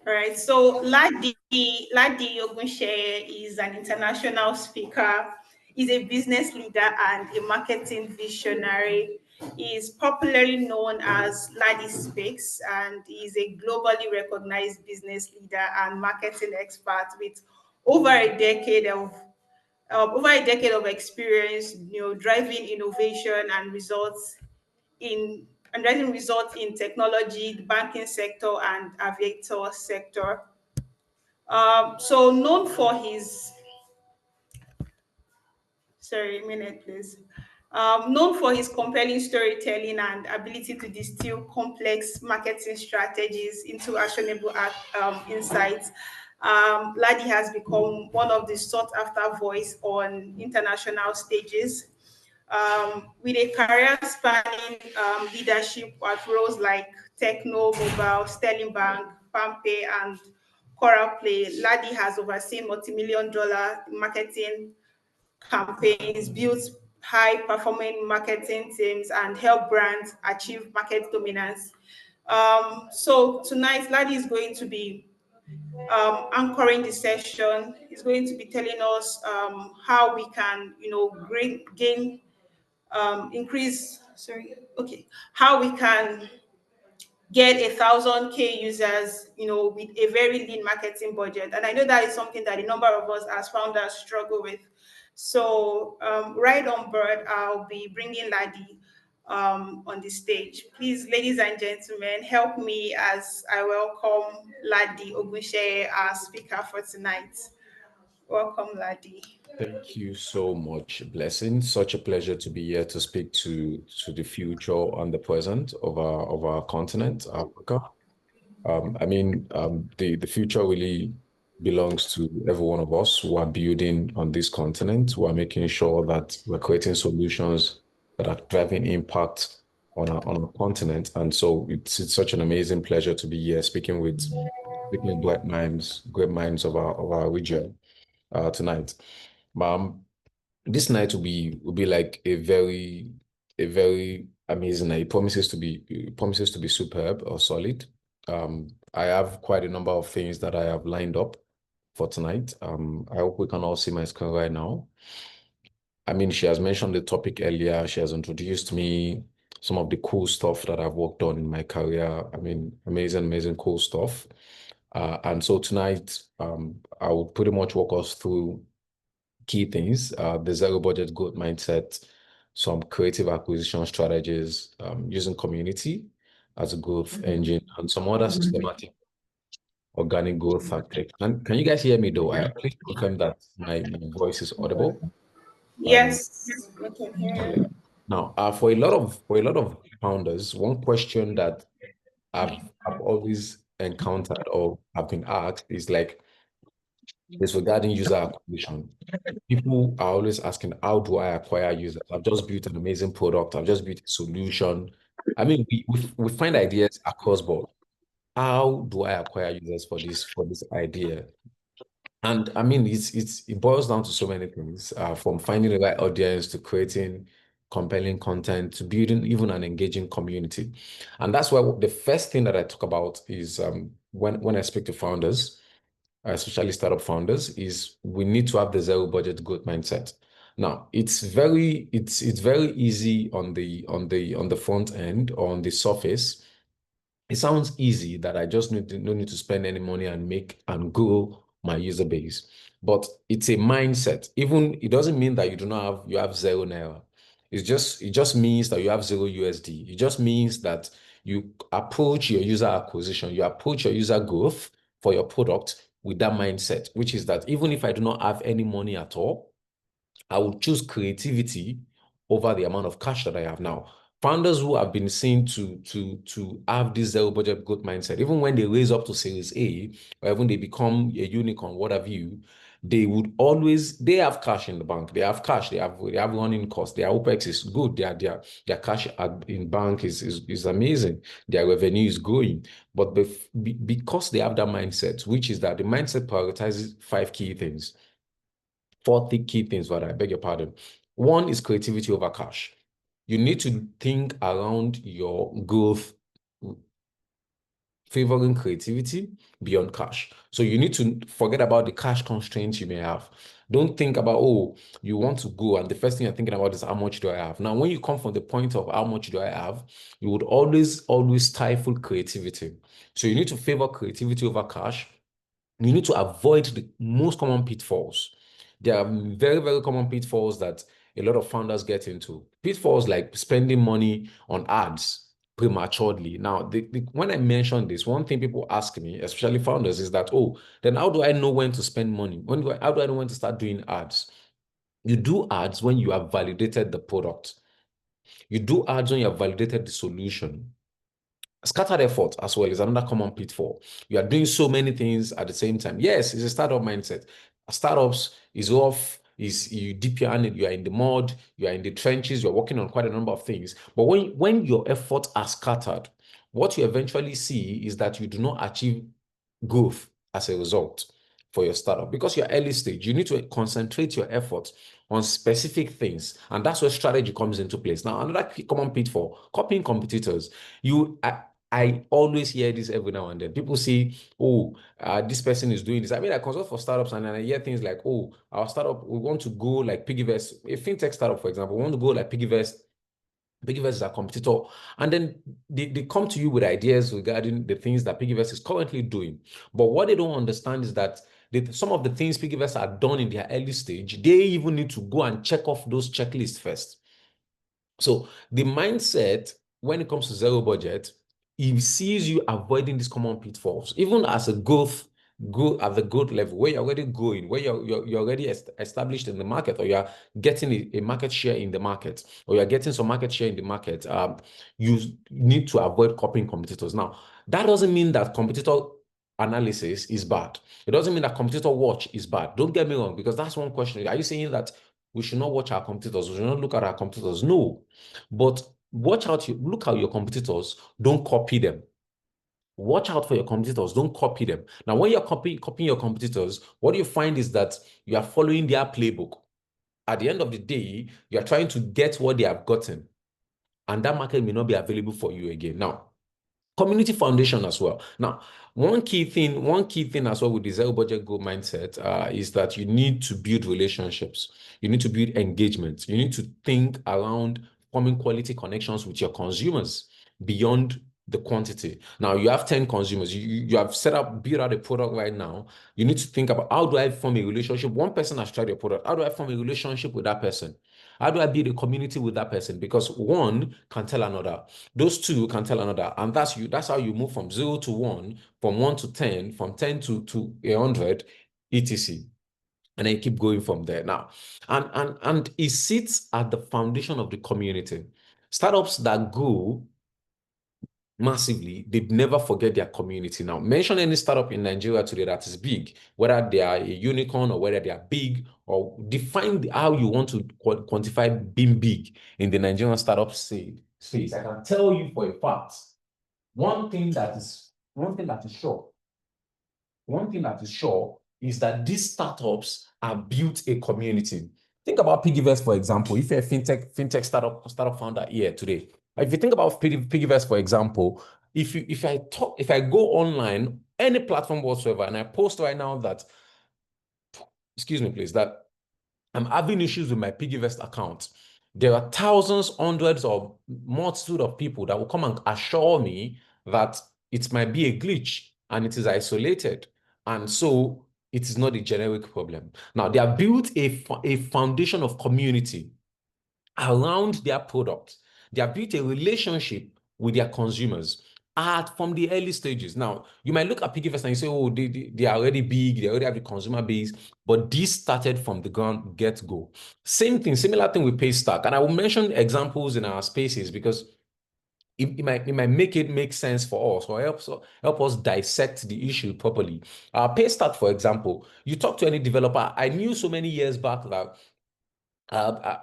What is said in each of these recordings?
All right. So Ladi Ogunseye is an international speaker. He's a business leader and a marketing visionary. He is popularly known as Ladi Speaks, and he's a globally recognized business leader and marketing expert with over a decade of experience, driving innovation in and driving results in technology, the banking sector, and aviator sector. So known for his sorry, a minute, please. Known for his compelling storytelling and ability to distill complex marketing strategies into actionable insights, Ladi has become one of the sought-after voice on international stages. With a career spanning leadership at roles like Techno, Mobile, Sterling Bank, Palmpay, and Coral Play, Ladi has overseen multi-million dollar marketing campaigns, built high performing marketing teams, and help brands achieve market dominance. So tonight, Ladi is going to be anchoring the session. He's going to be telling us how we can, gain, increase, sorry, okay, how we can get 1,000 users, with a very lean marketing budget. And I know that is something that a number of us as founders struggle with. So right on board, I'll be bringing Ladi on the stage. Please, ladies and gentlemen, help me as I welcome Ladi Ogunseye, our speaker for tonight. Welcome, Ladi. Thank you so much, Blessing. Such a pleasure to be here to speak to the future and the present of our continent, Africa. The future really belongs to every one of us who are building on this continent, who are making sure that we're creating solutions that are driving impact on our continent. And so it's such an amazing pleasure to be here speaking with great minds of our region tonight. Um, this night will be like a very amazing night. It promises to be superb or solid. I have quite a number of things that I have lined up for tonight. I hope we can all see my screen right now. I mean, she has mentioned the topic earlier. She has introduced me some of the cool stuff that I've worked on in my career. I mean, amazing, amazing, cool stuff. And so tonight, I will pretty much walk us through key things, the zero budget growth mindset, some creative acquisition strategies, using community as a growth engine, and some other systematic organic growth tactics. And can you guys hear me though? Please confirm that my voice is audible. Um, Yes, we can hear okay. you. Now, for a lot of founders, one question that I've always encountered or have been asked is regarding user acquisition. People are always asking, how do I acquire users? I've just built an amazing product. I've just built a solution. I mean, we find ideas across board. How do I acquire users for this idea? And I mean, it boils down to so many things, from finding the right audience to creating compelling content to building even an engaging community. And that's why the first thing that I talk about is, when I speak to founders, especially startup founders, is we need to have the zero budget growth mindset. Now, it's very easy on the front end or on the surface. It sounds easy that I just no need to spend any money and make and grow my user base. But it's a mindset. Even it doesn't mean that you have zero naira. It just means that you have zero USD. It just means that you approach your user acquisition, you approach your user growth for your product with that mindset, which is that even if I do not have any money at all, I would choose creativity over the amount of cash that I have now. Founders who have been seen to have this zero budget growth mindset, even when they raise up to Series A, or even they become a unicorn, what have you, they have cash in the bank. They have cash. They have running costs. Their OpEx is good. Their cash in bank is amazing. Their revenue is growing. But because they have that mindset, which is that the mindset prioritizes five key things. Four key things, rather, I beg your pardon. One is creativity over cash. You need to think around your growth favoring creativity beyond cash. So you need to forget about the cash constraints you may have. Don't think about, oh, you want to go, and the first thing you're thinking about is how much do I have? Now, when you come from the point of how much do I have, you would always stifle creativity. So you need to favor creativity over cash. You need to avoid the most common pitfalls. There are very, very common pitfalls that a lot of founders get into. Pitfalls like spending money on ads prematurely. Now, when I mention this, one thing people ask me, especially founders, is that, oh, then how do I know when to spend money? How do I know when to start doing ads? You do ads when you have validated the product. You do ads when you have validated the solution. Scattered effort as well is another common pitfall. You are doing so many things at the same time. Yes, it's a startup mindset. Startups is off, is you dip your hand, you are in the mud, you are in the trenches, you're working on quite a number of things. But when your efforts are scattered, what you eventually see is that you do not achieve growth as a result for your startup because you're early stage. You need to concentrate your efforts on specific things, and that's where strategy comes into place. Now, another common pitfall: copying competitors. I always hear this every now and then. People say, oh, this person is doing this. I mean, I consult for startups and then I hear things like, oh, our startup, we want to go like Piggyverse, a fintech startup, for example, we want to go like Piggyverse. Piggyverse is a competitor. And then they come to you with ideas regarding the things that Piggyverse is currently doing. But what they don't understand is that some of the things Piggyverse are done in their early stage, they even need to go and check off those checklists first. So the mindset when it comes to zero budget, it sees you avoiding these common pitfalls, even as a go at the growth level where you're already growing, where you're already established in the market, or you're getting a market share in the market, or you're getting some market share in the market. You need to avoid copying competitors. Now, that doesn't mean that competitor analysis is bad. It doesn't mean that competitor watch is bad. Don't get me wrong, because that's one question. Are you saying that we should not watch our competitors? We should not look at our competitors? No. But watch out, look at your competitors, don't copy them. Watch out for your competitors, don't copy them. Now, when you're copying your competitors, what you find is that you are following their playbook. At the end of the day, you are trying to get what they have gotten, and that market may not be available for you again. Now, community foundation as well. Now, one key thing as well with the zero budget goal mindset is that you need to build relationships. You need to build engagement. You need to think around forming quality connections with your consumers beyond the quantity. Now, you have 10 consumers. You have built out a product right now. You need to think about, how do I form a relationship? One person has tried your product. How do I form a relationship with that person? How do I build a community with that person? Because one can tell another. Those two can tell another. And that's how you move from 0 to 1, from 1 to 10, from 10 to 100, etc. And then you keep going from there. Now, and it sits at the foundation of the community. Startups that grow massively, they never forget their community. Now, mention any startup in Nigeria today that is big, whether they are a unicorn or whether they are big, or define how you want to quantify being big in the Nigerian startup space. I can tell you for a fact, one thing that is sure is that these startups have built a community. Think about Piggyverse, for example. If you're a fintech startup founder here today, if you think about Piggyverse, for example, if I go online, any platform whatsoever, and I post right now that, excuse me, please, that I'm having issues with my Piggyverse account, there are thousands, hundreds, or multitude of people that will come and assure me that it might be a glitch and it is isolated. And so it is not a generic problem. Now, they have built a foundation of community around their product. They have built a relationship with their consumers from the early stages. Now, you might look at Piggyverse and you say, oh, they are already big, they already have a consumer base, but this started from the ground get-go. Similar thing with Paystack. And I will mention examples in our spaces because it might make sense for us, or help us dissect the issue properly. Paystack, for example, you talk to any developer. I knew so many years back that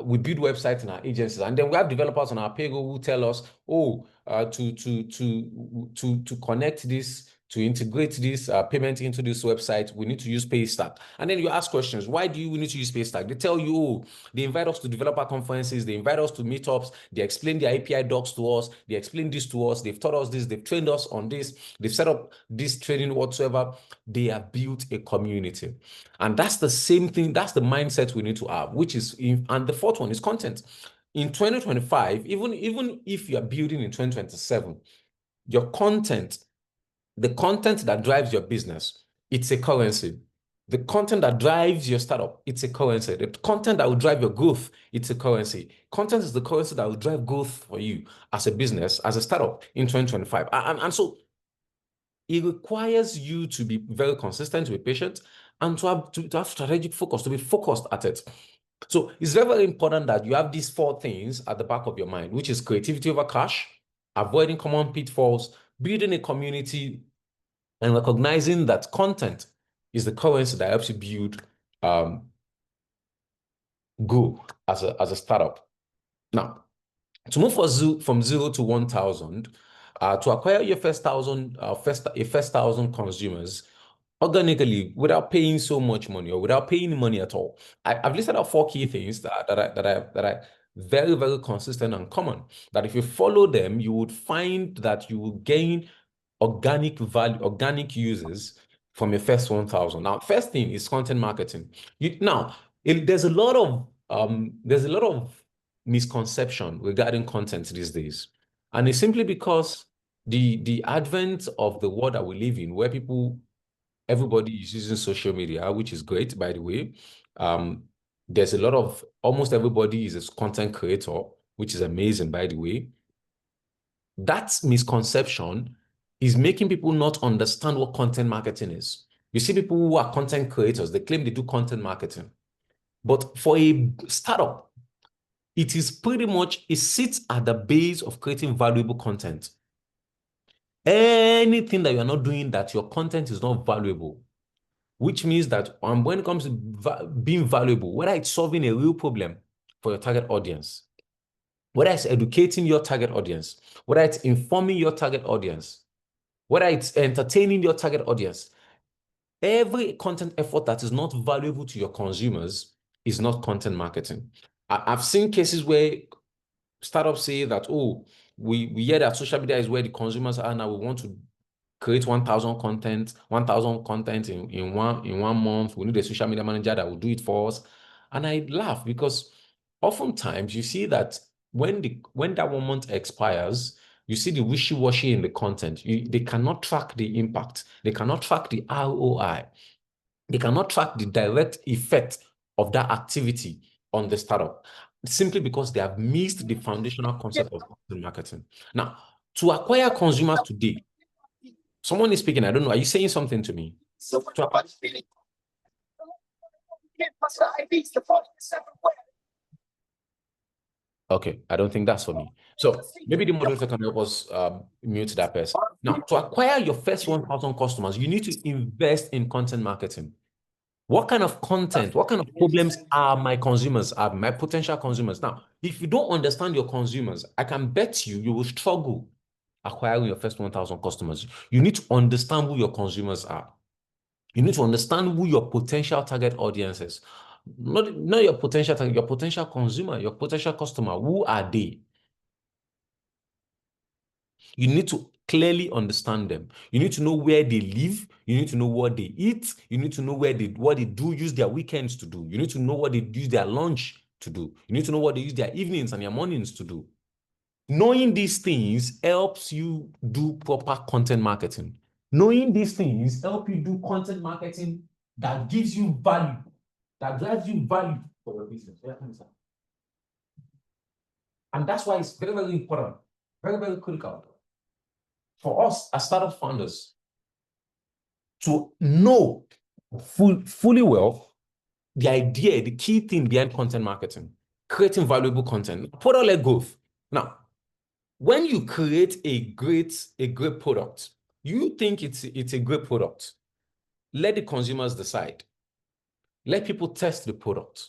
we build websites in our agencies, and then we have developers on our payroll who tell us, oh, to connect this to integrate this payment into this website, we need to use Paystack. And then you ask questions. Why do you need to use Paystack? They tell you, oh, they invite us to developer conferences. They invite us to meetups. They explain their API docs to us. They explain this to us. They've taught us this. They've trained us on this. They've set up this training whatsoever. They have built a community. And that's the same thing. That's the mindset we need to have, which is, and the fourth one is content. In 2025, even if you are building in 2027, your content, the content that drives your business, it's a currency. The content that drives your startup, it's a currency. The content that will drive your growth, it's a currency. Content is the currency that will drive growth for you as a business, as a startup in 2025. And so it requires you to be very consistent, to be patient, and to have strategic focus, to be focused at it. So it's very, very important that you have these four things at the back of your mind, which is creativity over cash, avoiding common pitfalls, building a community, and recognizing that content is the currency that helps you build go as a startup. Now, to move from 0 to 1,000, to acquire your first 1,000 consumers organically without paying so much money or without paying money at all. I've listed out four key things that are very, very consistent and common. That if you follow them, you would find that you will gain organic value, organic users from your first 1,000. Now, first thing is content marketing. There's a lot of misconception regarding content these days, and it's simply because the advent of the world that we live in, where everybody is using social media, which is great, by the way. There's almost everybody is a content creator, which is amazing, by the way. That misconception is making people not understand what content marketing is. You see people who are content creators, they claim they do content marketing. But for a startup, it sits at the base of creating valuable content. Anything that you're not doing that your content is not valuable, which means that when it comes to being valuable, whether it's solving a real problem for your target audience, whether it's educating your target audience, whether it's informing your target audience, whether it's entertaining your target audience, every content effort that is not valuable to your consumers is not content marketing. I've seen cases where startups say that, oh, we hear that social media is where the consumers are now. We want to create 1,000 content in one month. We need a social media manager that will do it for us. And I laugh because oftentimes you see that when that 1 month expires, you see the wishy-washy in the content. They cannot track the impact. They cannot track the ROI. They cannot track the direct effect of that activity on the startup, simply because they have missed the foundational concept of content marketing. Now, to acquire consumers today, someone is speaking. I don't know. Are you saying something to me? Okay, I don't think that's for me. So maybe the moderator can help us mute that person. Now, to acquire your first 1,000 customers, you need to invest in content marketing. What kind of content, what kind of problems are my potential consumers? Now, if you don't understand your consumers, I can bet you will struggle acquiring your first 1,000 customers. You need to understand who your consumers are. You need to understand who your potential target audience is. Not your potential target, your potential consumer, your potential customer. Who are they? You need to clearly understand them. You need to know where they live. You need to know what they eat. You need to know what they do use their weekends to do. You need to know what they use their lunch to do. You need to know what they use their evenings and their mornings to do. Knowing these things helps you do proper content marketing. Knowing these things help you do content marketing that gives you value, that drives you value for your business. And that's why it's very, very important, very, very critical for us as startup founders to know fully well the idea, the key thing behind content marketing, creating valuable content, product-led growth. Now, when you create a great product, you think it's a great product. Let the consumers decide. Let people test the product.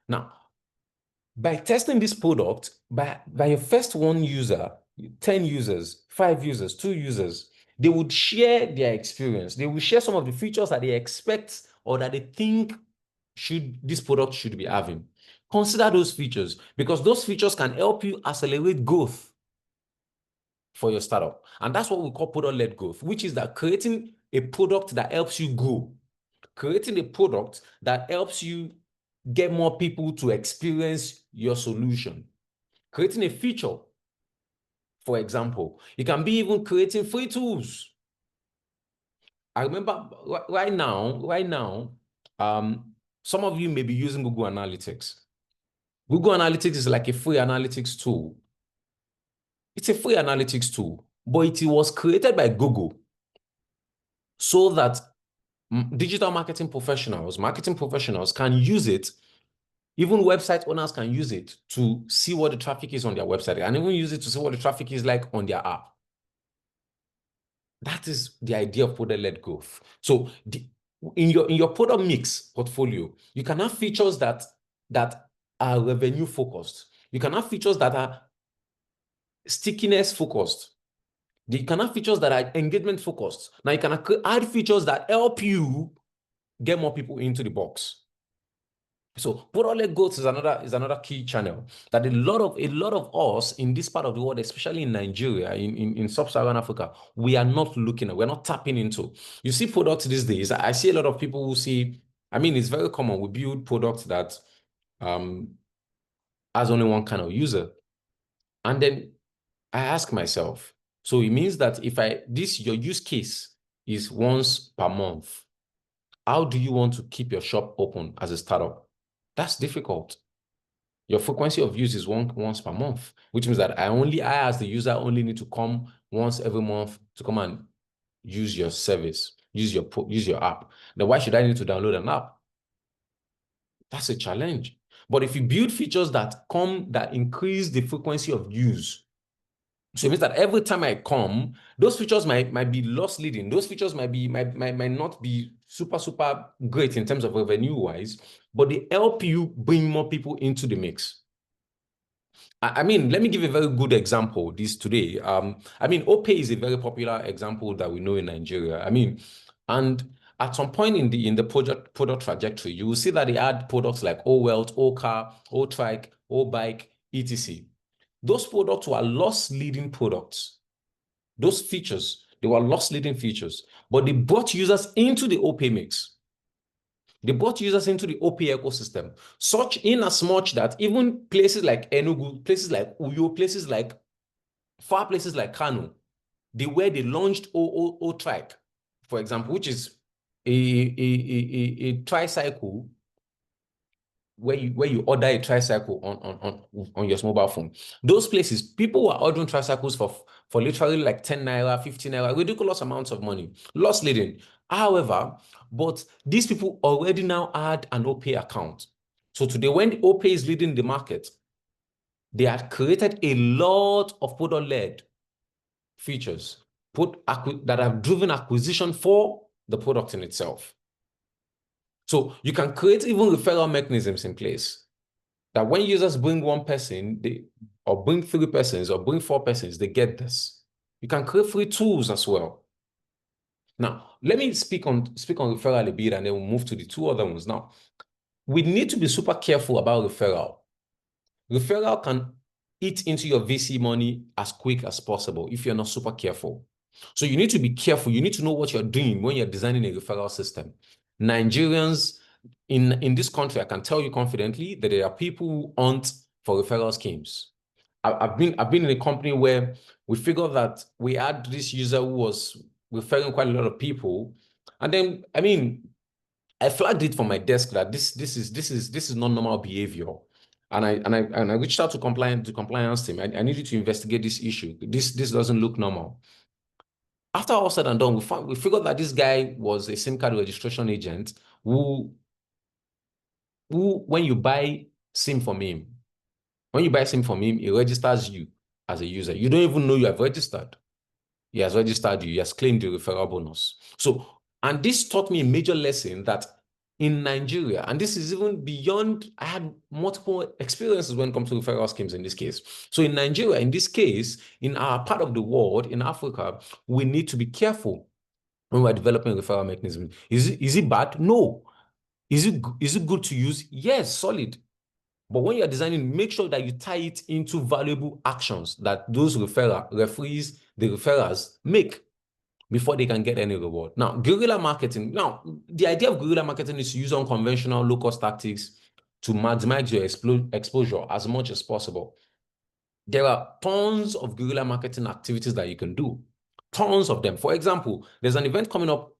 Now, by testing this product, by your first 1 user, 10 users, 5 users, 2 users, they would share their experience. They will share some of the features that they expect or that they think this product should be having. Consider those features, because those features can help you accelerate growth for your startup. And that's what we call product-led growth, which is that creating a product that helps you grow, creating a product that helps you get more people to experience your solution, creating a feature. For example, it can be even creating free tools. I remember right now, some of you may be using Google Analytics. Google Analytics is like a free analytics tool. It's a free analytics tool, but it was created by Google so that digital marketing professionals can use it. Even website owners can use it to see what the traffic is on their website, and even use it to see what the traffic is like on their app. That is the idea of product-led growth. So in your product mix portfolio, you can have features that are revenue focused. You can have features that are stickiness focused. You can have features that are engagement focused. Now you can add features that help you get more people into the box. So product-led growth is another key channel that a lot of us in this part of the world, especially in Nigeria, in sub-Saharan Africa, we are not looking at, we're not tapping into. You see products these days. I see a lot of people who see, I mean, it's very common. We build products that has only one kind of user. And then I ask myself, so it means that if your use case is once per month, how do you want to keep your shop open as a startup? That's difficult. Your frequency of use is once per month, which means that I as the user only need to come once every month to come and use your service, use your app. Then why should I need to download an app? That's a challenge. But if you build features that increase the frequency of use, so it means that every time I come, those features might be loss leading. Those features might not be super great in terms of revenue wise, but they help you bring more people into the mix. I mean, let me give a very good example this today. I mean, Opay is a very popular example that we know in Nigeria. I mean, and at some point in the product trajectory, you will see that they had products like O Wealth, O Car, O Trike, O Bike, etc. Those products were loss-leading products. Those features, they were loss-leading features, but they brought users into the Opay mix. They brought users into the Opay ecosystem, such in as much that even places like Enugu, places like Uyo, far places like Kano, where they launched O Trike, for example, which is a tricycle where you order a tricycle on your mobile phone. Those places, people were ordering tricycles for literally like 10 naira, 15 naira, ridiculous amounts of money, loss leading. However, but these people already now had an Opay account. So today, when Opay is leading the market, they had created a lot of product-led features that have driven acquisition for the product in itself. So you can create even referral mechanisms in place that when users bring one person, or bring 3 persons, or bring 4 persons, they get this. You can create free tools as well. Now, let me speak on referral a bit, and then we'll move to the 2 other ones. Now, we need to be super careful about referral. Referral can eat into your VC money as quick as possible if you're not super careful. So you need to be careful. You need to know what you're doing when you're designing a referral system. Nigerians in this country, I can tell you confidently that there are people who hunt for referral schemes. I've been in a company where we figured that we had this user who was referring quite a lot of people, and then I mean, I flagged it from my desk that this is not normal behavior, and I reached out to compliance team. I needed to investigate this issue. This doesn't look normal. After all said and done, we figured that this guy was a SIM card registration agent who when you buy SIM from him, he registers you as a user. You don't even know you have registered. He has registered you. He has claimed the referral bonus. So, and this taught me a major lesson that in Nigeria, and this is even beyond, I had multiple experiences when it comes to referral schemes in this case. So in Nigeria, in this case, in our part of the world, in Africa, we need to be careful when we're developing referral mechanism. Is it bad? No. Is it good to use? Yes, solid. But when you're designing, make sure that you tie it into valuable actions that those referees, the referrers make before they can get any reward. Now, guerrilla marketing. Now, the idea of guerrilla marketing is to use unconventional low-cost tactics to maximize your exposure as much as possible. There are tons of guerrilla marketing activities that you can do. Tons of them. For example, there's an event coming up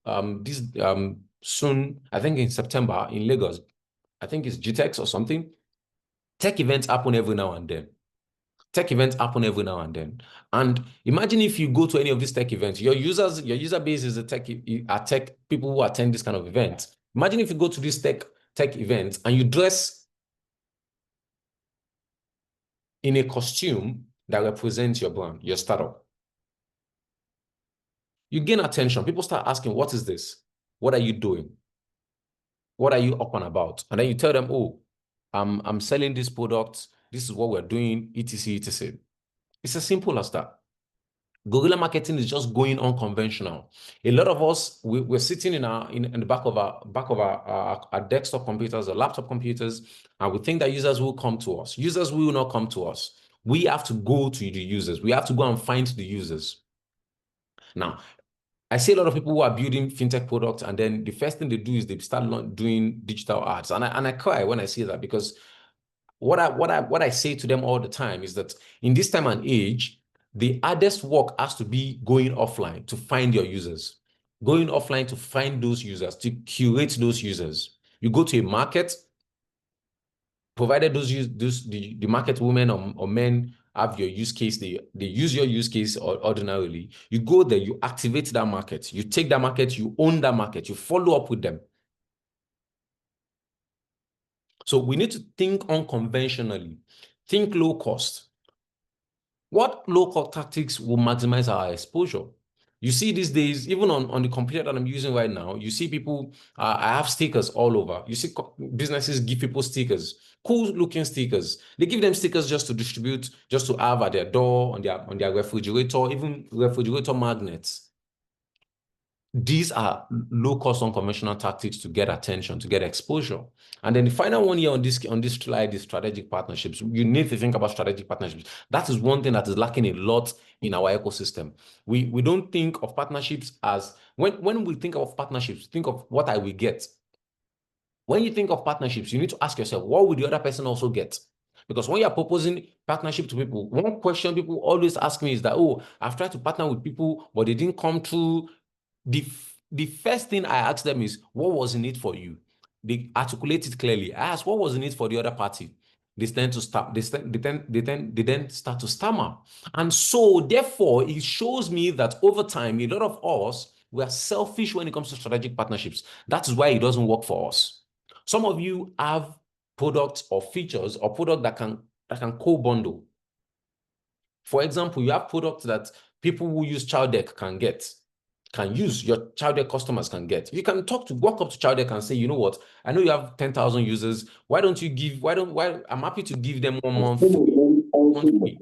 soon, I think in September in Lagos. I think it's GTEx or something. Tech events happen every now and then. Tech events happen every now and then. And imagine if you go to any of these tech events, your user base is tech people who attend this kind of event. Imagine if you go to these tech events and you dress in a costume that represents your brand, your startup. You gain attention. People start asking, what is this? What are you doing? What are you up and about? And then you tell them, oh, I'm selling this product. This is what we're doing, etc., etc. It's as simple as that. Guerrilla marketing is just going unconventional. A lot of us, we're sitting in the back of our desktop computers or laptop computers, and we think that users will come to us. Users will not come to us. We have to go to the users. We have to go and find the users. Now, I see a lot of people who are building fintech products, and then the first thing they do is they start doing digital ads, and I cry when I see that, because what I say to them all the time is that in this time and age, the hardest work has to be going offline to find your users, going offline to find those users, to curate those users. You go to a market, provided the market women or men have your use case, they use your use case ordinarily. You go there, you activate that market, you take that market, you own that market, you follow up with them. So we need to think unconventionally, think low cost. What low-cost tactics will maximize our exposure? You see these days, even on the computer that I'm using right now, you see people, I have stickers all over. You see businesses give people stickers, cool-looking stickers. They give them stickers just to distribute, just to have at their door, on their refrigerator, even refrigerator magnets. These are low-cost unconventional tactics to get attention, to get exposure. And then the final one here on this slide is strategic partnerships. You need to think about strategic partnerships. That is one thing that is lacking a lot in our ecosystem. We don't think of partnerships as, when we think of partnerships, think of what I will get. When you think of partnerships, you need to ask yourself, what would the other person also get? Because when you're proposing partnership to people, one question people always ask me is that, oh, I've tried to partner with people, but they didn't come through. The first thing I ask them is, what was in it for you? They articulate it clearly. I ask, what was in it for the other party? They tend to stop. They then start to stammer. And so therefore, it shows me that over time, a lot of us, we are selfish when it comes to strategic partnerships. That is why it doesn't work for us. Some of you have products or features or product that can co-bundle. For example, you have products that people who use Child Deck can use, your Child Deck customers can get. You can walk up to Child Deck and say, you know what, I know you have 10,000 users. I'm happy to give them 1 month free.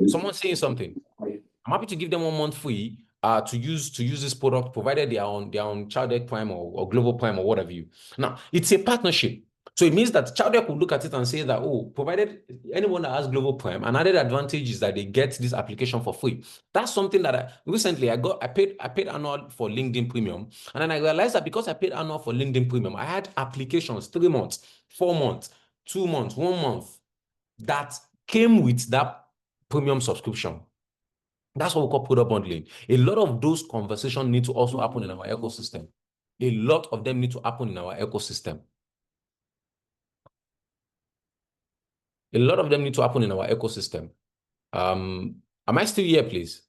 Someone's saying something. I'm happy to give them 1 month free to use this product, provided they are on Child Deck Prime or Global Prime or whatever you. Now, it's a partnership. So it means that Child Deck will look at it and say that, oh, provided anyone that has Global Prime, another advantage is that they get this application for free. That's something that recently I paid annual for LinkedIn Premium. And then I realized that because I paid annual for LinkedIn Premium, I had applications 3 months, 4 months, 2 months, 1 month that came with that premium subscription. That's what we call product bundling. A lot of those conversations need to also happen in our ecosystem. A lot of them need to happen in our ecosystem. A lot of them need to happen in our ecosystem. Am I still here, please?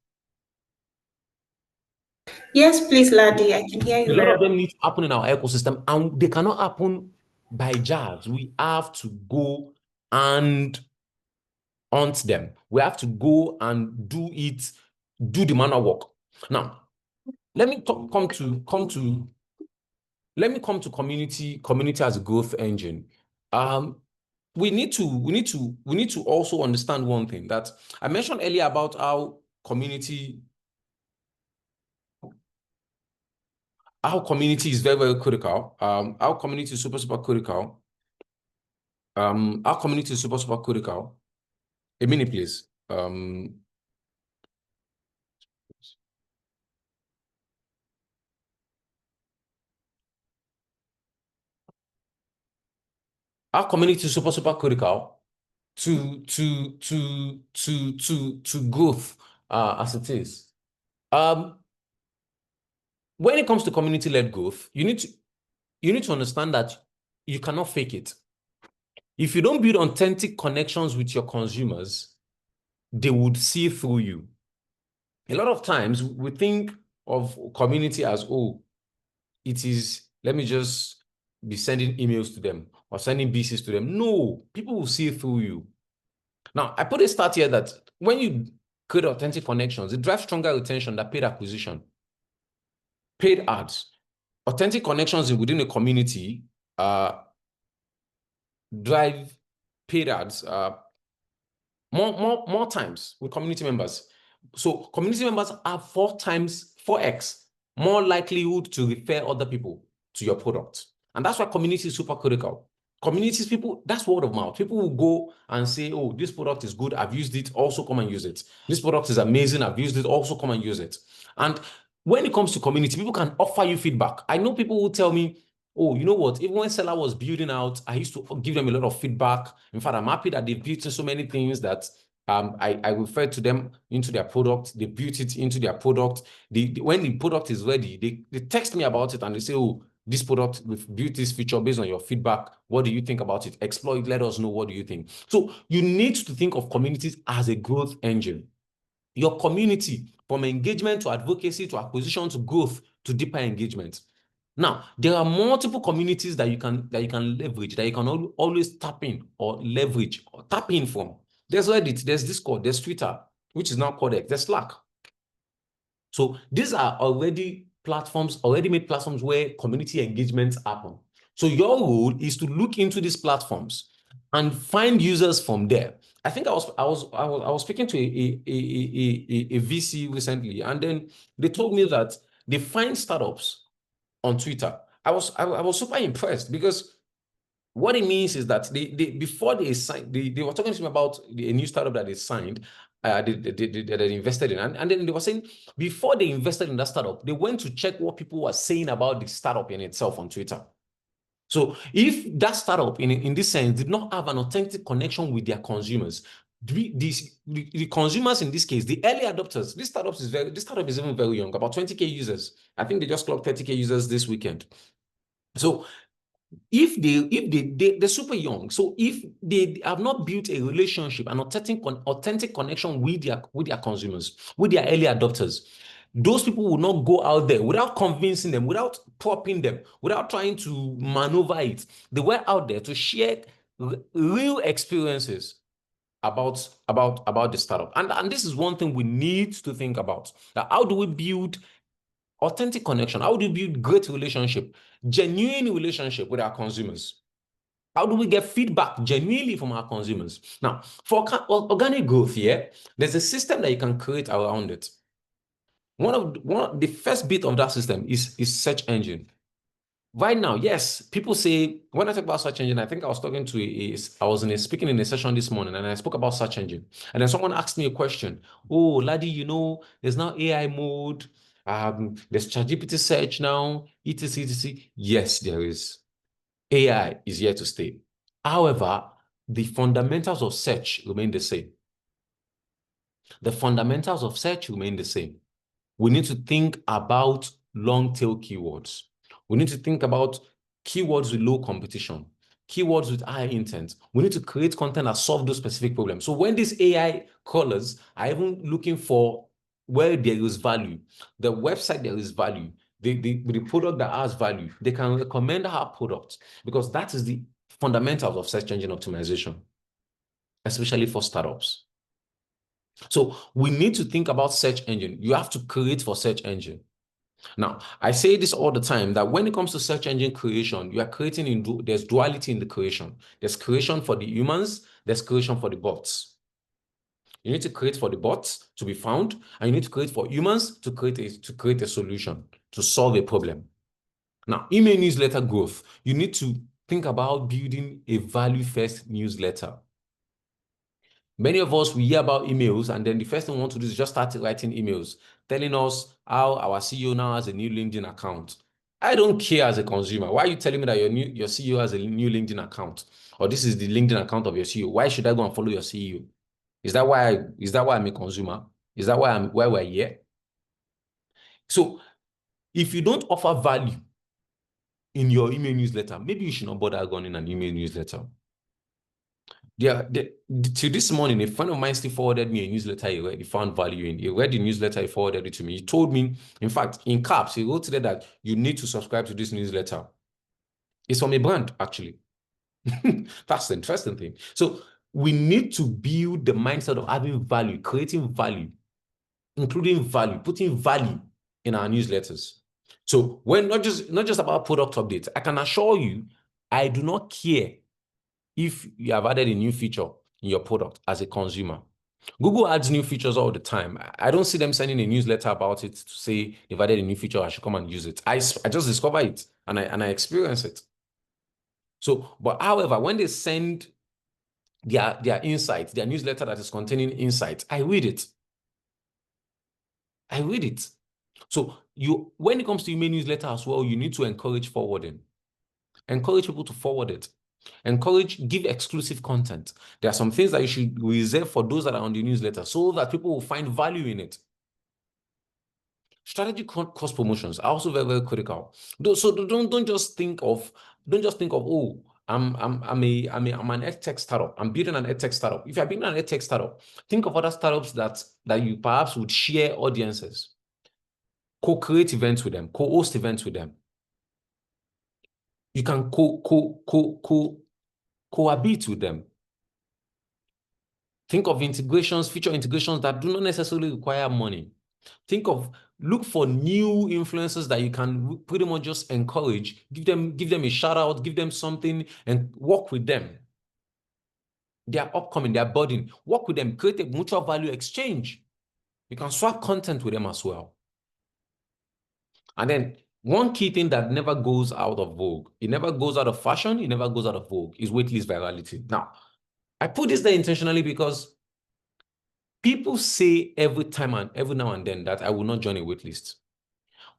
Yes, please, Ladi. I can hear you. A lot of them need to happen in our ecosystem, and they cannot happen by jabs. We have to go and hunt them. We have to go and do the manual work. Now, let me come to let me come to community as a growth engine. We need to also understand one thing that I mentioned earlier about how community is very, very critical. Our community is super, super critical. Our community is super, super critical. A minute, please. Our community is super, super critical to growth as it is. When it comes to community-led growth, you need to understand that you cannot fake it. If you don't build authentic connections with your consumers, they would see through you. A lot of times we think of community as, oh, it is, let me just be sending emails to them or sending BCs to them. No, people will see through you. Now, I put a stat here that when you create authentic connections, it drives stronger retention than paid acquisition. Paid ads. Authentic connections within a community drive paid ads more times with community members. So community members are 4x more likelihood to refer other people to your product. And that's why community is super critical. Communities, people, that's word of mouth. People will go and say, oh, this product is good. I've used it. Also come and use it. This product is amazing. I've used it. Also come and use it. And when it comes to community, people can offer you feedback. I know people will tell me, oh, you know what? Even when Seller was building out, I used to give them a lot of feedback. In fact, I'm happy that they've built in so many things that I referred to them into their product. They built it into their product. When the product is ready, they text me about it and they say, oh, this product, we've built this feature based on your feedback. What do you think about it? Explore it. Let us know. What do you think? So you need to think of communities as a growth engine. Your community, from engagement to advocacy to acquisition to growth to deeper engagement. Now, there are multiple communities that you can leverage, that you can always tap in or leverage or tap in from. There's Reddit, there's Discord, there's Twitter, which is now called X, there's Slack. So these are already made platforms where community engagements happen. So your role is to look into these platforms and find users from there. I think I was speaking to a VC recently, and then they told me that they find startups on Twitter. I was super impressed because what it means is that before they signed, they were talking to me about a new startup that they signed, they invested in, and then they were saying before they invested in that startup, they went to check what people were saying about the startup in itself on Twitter. So if that startup in this sense did not have an authentic connection with their consumers, the consumers in this case, the early adopters, this startup is even very young, about 20K users. I think they just clocked 30K users this weekend. So if they're super young, so if they have not built a relationship, an authentic connection with their consumers, with their early adopters, those people will not go out there without convincing them, without propping them, without trying to maneuver it. They were out there to share real experiences about the startup. And this is one thing we need to think about. That how do we build authentic connection? How do we build great relationship, genuine relationship with our consumers? How do we get feedback genuinely from our consumers? Now, for organic growth here, there's a system that you can create around it. One of the first bit of that system is search engine. Right now, yes, people say, when I talk about search engine, I think I was talking to I was speaking in a session this morning and I spoke about search engine. And then someone asked me a question. Oh, Ladi, there's now AI mode. There's ChatGPT search now, etc, etc. Yes, there is. AI is here to stay. However, the fundamentals of search remain the same. The fundamentals of search remain the same. We need to think about long tail keywords. We need to think about keywords with low competition, keywords with high intent. We need to create content that solve those specific problems. So when these AI crawlers are even looking for where there is value, the website there is value, the product that has value, they can recommend our product because that is the fundamentals of search engine optimization, especially for startups. So we need to think about search engine. You have to create for search engine. Now, I say this all the time that when it comes to search engine creation, you are creating there's duality in the creation. There's creation for the humans, there's creation for the bots. You need to create for the bots to be found, and you need to create for humans to create a solution, to solve a problem. Now, email newsletter growth, you need to think about building a value-first newsletter. Many of us, we hear about emails, and then the first thing we want to do is just start writing emails, telling us how our CEO now has a new LinkedIn account. I don't care as a consumer. Why are you telling me that your CEO has a new LinkedIn account? Or this is the LinkedIn account of your CEO? Why should I go and follow your CEO? Is that why I'm a consumer? Is that why we're here? So if you don't offer value in your email newsletter, maybe you should not bother going in an email newsletter. Till this morning, a friend of mine still forwarded me a newsletter he found value in. He read the newsletter, he forwarded it to me. He told me, in fact, in caps, he wrote there that you need to subscribe to this newsletter. It's from a brand, actually. That's the interesting thing. So we need to build the mindset of having value, creating value, including value, putting value in our newsletters. So when not just about product updates, I can assure you, I do not care if you have added a new feature in your product as a consumer. Google adds new features all the time. I don't see them sending a newsletter about it to say they've added a new feature, I should come and use it. I just discover it and I experience it. So, but however, when they send their insights, their newsletter that is containing insights, I read it. I read it. So when it comes to email newsletter as well, you need to encourage forwarding. Encourage people to forward it. Give exclusive content. There are some things that you should reserve for those that are on the newsletter so that people will find value in it. Strategic cross promotions are also very, very critical. So don't just think of, oh, I'm an edtech startup. I'm building an edtech startup. If you're building an edtech startup, think of other startups that you perhaps would share audiences, co-create events with them, co-host events with them. You can cohabit with them. Think of integrations, feature integrations that do not necessarily require money. Look for new influencers that you can pretty much just encourage, give them a shout out, give them something and work with them. They are upcoming, they are budding. Work with them, create a mutual value exchange. You can swap content with them as well. And then one key thing that never goes out of vogue, it never goes out of fashion, it never goes out of vogue, is waitlist virality. Now, I put this there intentionally because people say every now and then that I will not join a waitlist.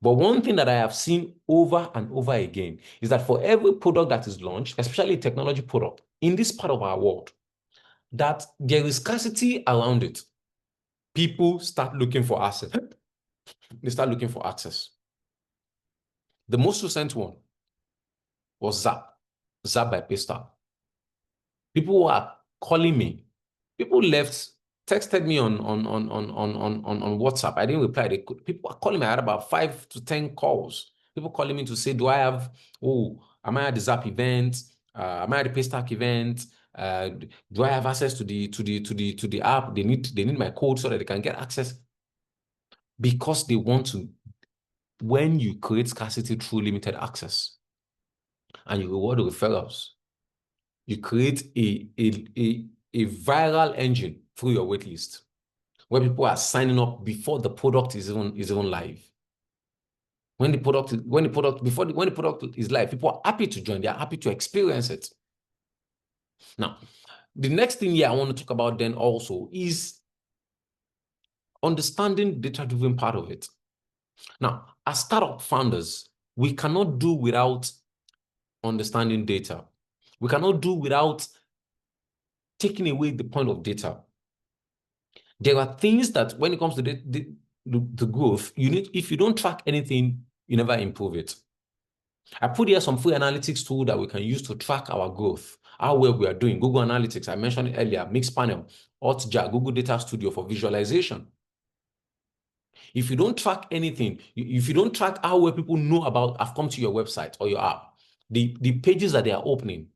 But one thing that I have seen over and over again is that for every product that is launched, especially a technology product in this part of our world, that there is scarcity around it. People start looking for access. They start looking for access. The most recent one was Zap by Paystar. People were calling me. People texted me on WhatsApp. I didn't reply. People are calling me. I had about 5 to 10 calls. People calling me to say, am I at the Zap event? Am I at the Paystack event? Do I have access to the app? They need my code so that they can get access. Because they want to, when you create scarcity through limited access and you reward the referrals, you create a viral engine through your waitlist where people are signing up before the product is even live. When the product is live, people are happy to join. They are happy to experience it. Now, the next thing here I want to talk about then also is understanding the data-driven part of it. Now, as startup founders, we cannot do without understanding data. We cannot do without taking away the point of data. There are things that when it comes to the growth, if you don't track anything, you never improve it. I put here some free analytics tool that we can use to track our growth, how well we are doing. Google Analytics, I mentioned it earlier, Mixpanel, Hotjar, Google Data Studio for visualization. If you don't track anything, if you don't track how well people know about, have come to your website or your app, the pages that they are opening,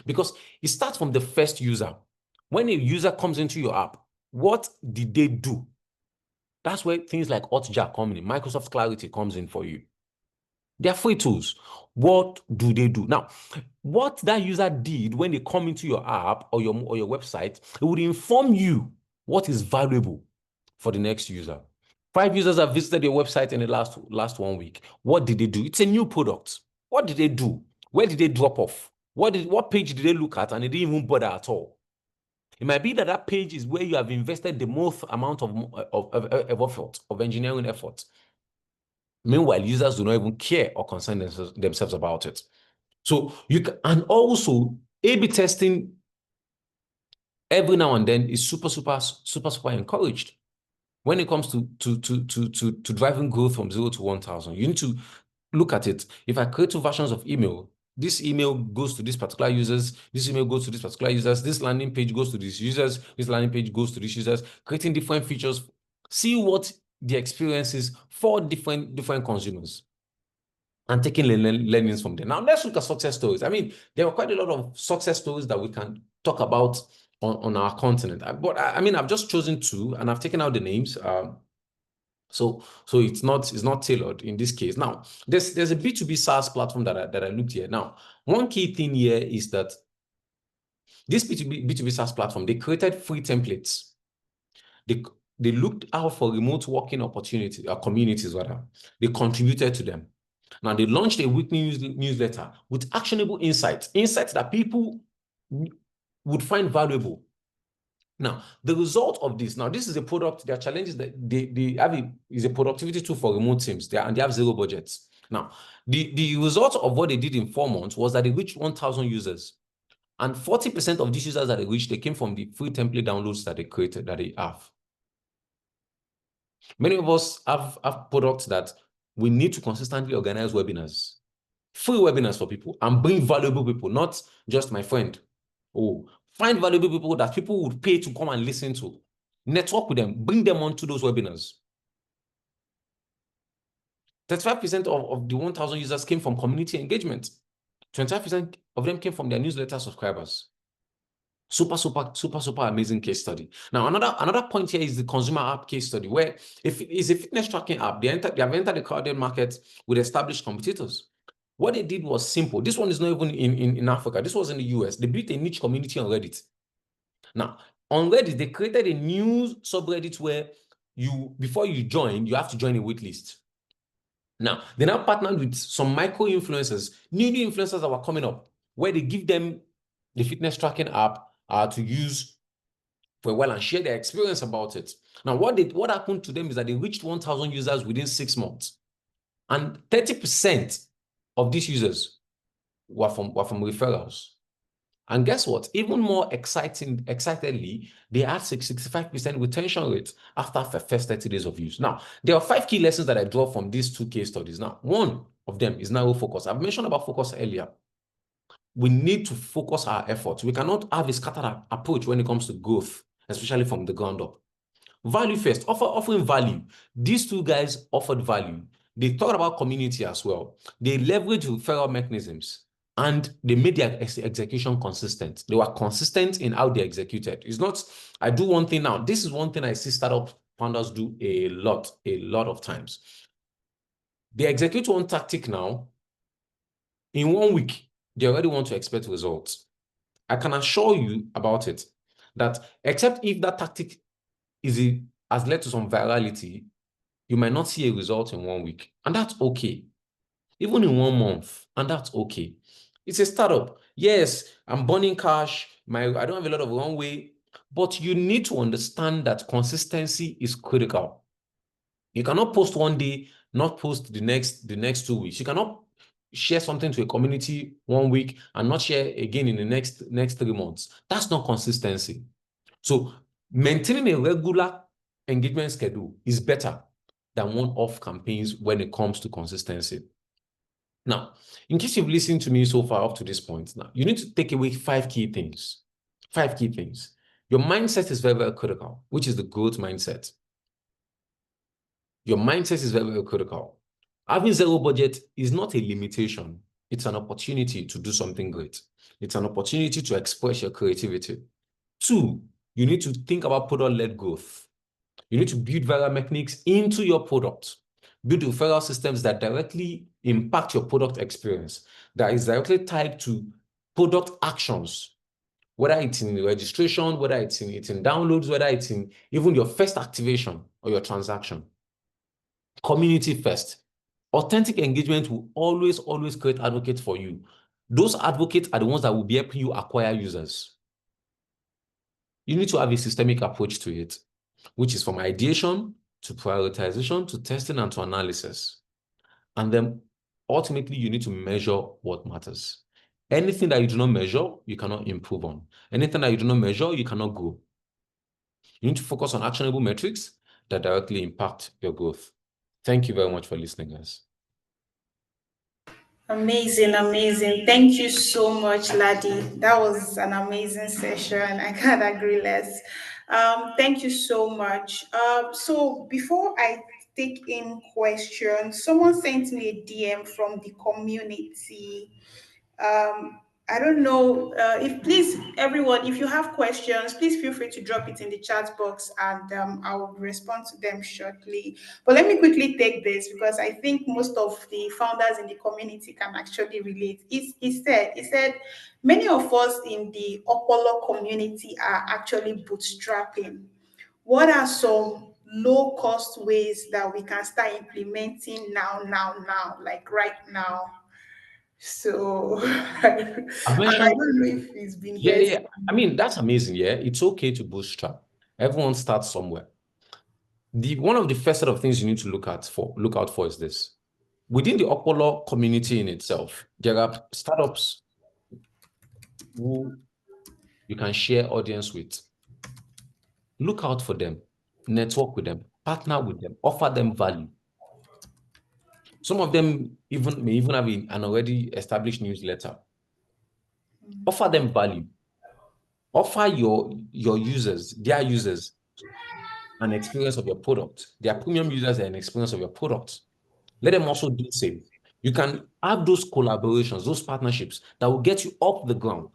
because it starts from the first user. When a user comes into your app, what did they do? That's where things like Hotjar come in. Microsoft Clarity comes in for you. They're free tools. What do they do? Now, what that user did when they come into your app or your website, it would inform you what is valuable for the next user. 5 users have visited your website in the last 1 week. What did they do? It's a new product. What did they do? Where did they drop off? What page did they look at and they didn't even bother at all? It might be that that page is where you have invested the most amount of effort, of engineering effort. Meanwhile, users do not even care or concern themselves about it. So you can, and also A/B testing every now and then is super encouraged. When it comes to driving growth from 0 to 1,000, you need to look at it. If I create 2 versions of email, this email goes to this particular users, this email goes to this particular users, this landing page goes to these users, this landing page goes to these users, creating different features, see what the experience is for different consumers and taking learnings from them. Now, let's look at success stories. I mean, there are quite a lot of success stories that we can talk about on our continent. But I mean, I've just chosen 2 and I've taken out the names. So it's not tailored in this case. Now, there's a B2B SaaS platform that I looked here. Now, one key thing here is that this B2B SaaS platform, they created free templates. They looked out for remote working opportunities, or communities rather. They contributed to them. Now, they launched a weekly newsletter with actionable insights that people would find valuable. Now, the result of this, now this is a product, their challenge is that they have is a productivity tool for remote teams, and they have 0 budgets. Now, the result of what they did in 4 months was that they reached 1,000 users. And 40% of these users that they reached, they came from the free template downloads that they created, that they have. Many of us have products that we need to consistently organize webinars, free webinars for people, and bring valuable people, not just my friend. Oh, find valuable people that people would pay to come and listen to. Network with them, bring them onto those webinars. 35% of the 1,000 users came from community engagement. 25% of them came from their newsletter subscribers. Super amazing case study. Now, another point here is the consumer app case study, where if it's a fitness tracking app, they have entered the crowded market with established competitors. What they did was simple. This one is not even in Africa. This was in the US. They built a niche community on Reddit. Now, on Reddit, they created a new subreddit where before you join, you have to join a wait list. Now, they now partnered with some micro influencers, new influencers that were coming up, where they give them the fitness tracking app to use for a while and share their experience about it. Now, what happened to them is that they reached 1,000 users within 6 months. And 30% of these users were from referrals. And guess what? Even more excitedly, they had 65% retention rate after the first 30 days of use. Now, there are 5 key lessons that I draw from these 2 case studies. Now, one of them is narrow focus. I've mentioned about focus earlier. We need to focus our efforts. We cannot have a scattered approach when it comes to growth, especially from the ground up. Value first, offering value. These 2 guys offered value. They talked about community as well. They leveraged referral mechanisms and they made their execution consistent. They were consistent in how they executed. It's not, I do one thing now. This is one thing I see startup founders do a lot of times. They execute one tactic now. In 1 week, they already want to expect results. I can assure you about it, that except if that tactic has led to some virality, you might not see a result in 1 week. And that's okay. Even in 1 month, and that's okay. It's a startup. Yes, I'm burning cash. I don't have a lot of runway, but you need to understand that consistency is critical. You cannot post one day, not post the next 2 weeks. You cannot share something to a community 1 week and not share again in the next 3 months. That's not consistency. So maintaining a regular engagement schedule is better than one-off campaigns when it comes to consistency. Now, in case you've listened to me so far up to this point, now you need to take away 5 key things. 5 key things. Your mindset is very critical, which is the growth mindset. Your mindset is very critical. Having 0 budget is not a limitation. It's an opportunity to do something great. It's an opportunity to express your creativity. 2, you need to think about product-led growth. You need to build viral mechanics into your product. Build referral systems that directly impact your product experience, that is directly tied to product actions, whether it's in registration, whether it's in downloads, whether it's in even your first activation or your transaction. Community first. Authentic engagement will always, always create advocates for you. Those advocates are the ones that will be helping you acquire users. You need to have a systemic approach to it, which is from ideation to prioritization to testing and to analysis. And then ultimately, you need to measure what matters. Anything that you do not measure, you cannot improve on. Anything that you do not measure, you cannot grow. You need to focus on actionable metrics that directly impact your growth. Thank you very much for listening, guys. Amazing, amazing. Thank you so much, Ladi. That was an amazing session. I can't agree less. Thank you so much. So before I take in questions, someone sent me a DM from the community. um I don't know, if please everyone, if you have questions, please feel free to drop it in the chat box, and I will respond to them shortly. But let me quickly take this, because I think most of the founders in the community can actually relate. He said many of us in the Opolo community are actually bootstrapping. What are some low cost ways that we can start implementing now, like right now? So and I've I mentioned, don't know if he's been yeah, here. yeah. I mean, that's amazing. Yeah, it's okay to bootstrap. Everyone starts somewhere. One of the first set of things you need to look out for is this. Within the Opolo community in itself, there are startups who you can share audience with. Look out for them, network with them, partner with them, offer them value. Some of them may even have an already established newsletter. Offer them value. Offer your users, their users, an experience of your product. Their premium users an experience of your product. Let them also do the same. You can have those collaborations, those partnerships that will get you off the ground,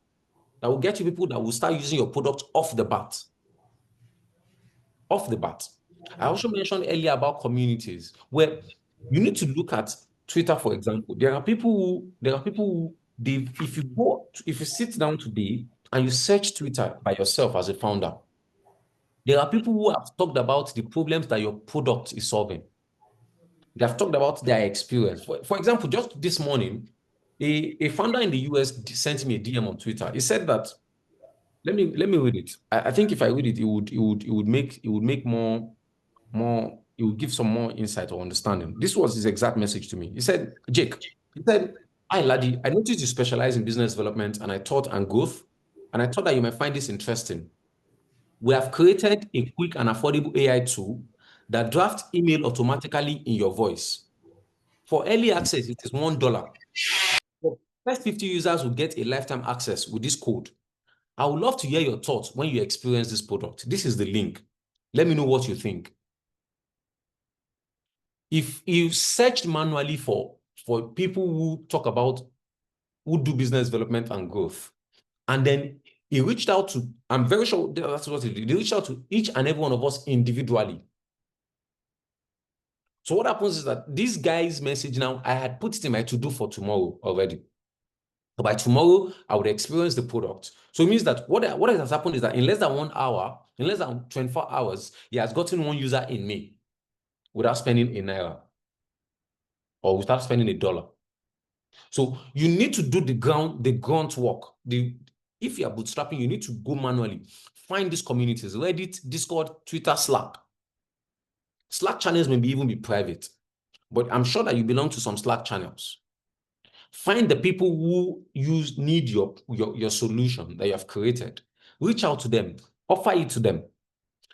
that will get you people that will start using your product off the bat. Off the bat. I also mentioned earlier about communities where you need to look at Twitter, for example. There are people who if you sit down today and you search Twitter by yourself as a founder, there are people who have talked about the problems that your product is solving. They have talked about their experience. For example, just this morning, a founder in the US sent me a DM on Twitter. He said that, let me read it. I think if I read it, it would make it would give some more insight or understanding. This was his exact message to me. He said, Jake, he said, "Hi, Ladi, I noticed you specialize in business development and growth, and I thought that you might find this interesting. We have created a quick and affordable AI tool that drafts email automatically in your voice. For early access, it is $1. For first 50 users will get a lifetime access with this code. I would love to hear your thoughts when you experience this product. This is the link. Let me know what you think." If you searched manually for people who do business development and growth, and then he reached out to, I'm very sure that's what he did. He reached out to each and every one of us individually. So what happens is that this guy's message now, I had put it in my to-do for tomorrow already. So by tomorrow, I would experience the product. So it means that what has happened is that in less than 1 hour, in less than 24 hours, he has gotten one user in me without spending a naira or without spending $1. So you need to do the grunt work. If you are bootstrapping, you need to go manually. Find these communities: Reddit, Discord, Twitter, Slack. Slack channels may even be private, but I'm sure that you belong to some Slack channels. Find the people who need your solution that you have created. Reach out to them. Offer it to them.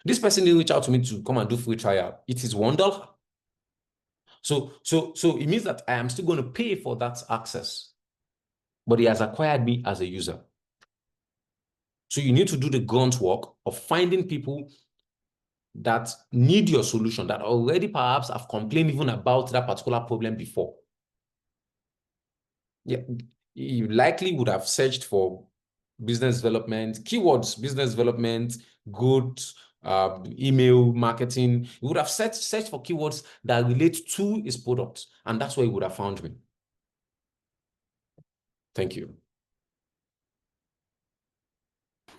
This person didn't reach out to me to come and do free trial. It is $1. So it means that I am still going to pay for that access, but he has acquired me as a user. So you need to do the grunt work of finding people that need your solution, that already perhaps have complained even about that particular problem before. Yeah, you likely would have searched for business development, keywords, business development, growth, email marketing. He would have searched for keywords that relate to his product, and that's where he would have found me. Thank you.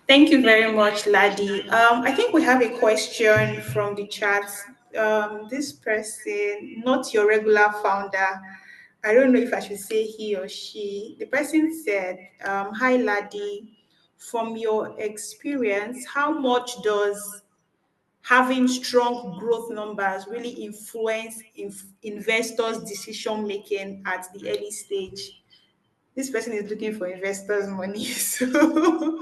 Thank you very much, Ladi. I think we have a question from the chat. This person, not your regular founder, I don't know if I should say he or she. The person said, "Hi, Ladi. From your experience, how much does having strong growth numbers really influence investors' decision making at the early stage?" This person is looking for investors' money. So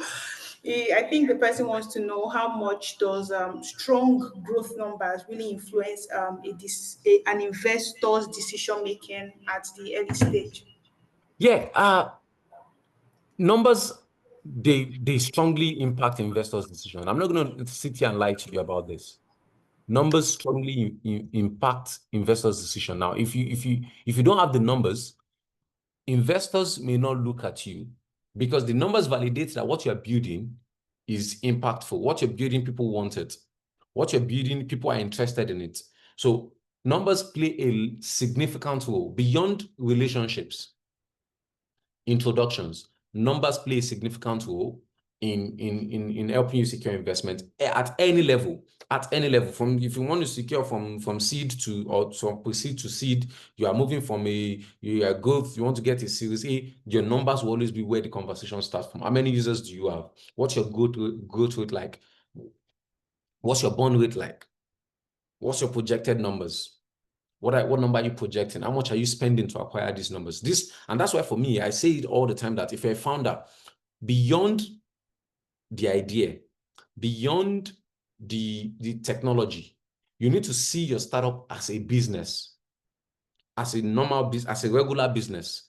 I think the person wants to know how much does strong growth numbers really influence an investor's decision making at the early stage. Yeah, numbers, they strongly impact investors' decision. I'm not going to sit here and lie to you about this. Numbers strongly impact investors' decision. Now, if you don't have the numbers, investors may not look at you because the numbers validate that what you're building is impactful. What you're building, people want it. What you're building, people are interested in it. So numbers play a significant role beyond relationships, introductions. Numbers play a significant role in helping you secure investment at any level. At any level, from if you want to secure from seed to or from pre-seed to seed, you are moving from a growth, you want to get a series A, your numbers will always be where the conversation starts from. How many users do you have? What's your growth rate like? What's your burn rate like? What's your projected numbers? What number are you projecting? How much are you spending to acquire these numbers? And that's why for me, I say it all the time that if you're a founder, beyond the idea, beyond the technology, you need to see your startup as a business, as a normal business, as a regular business.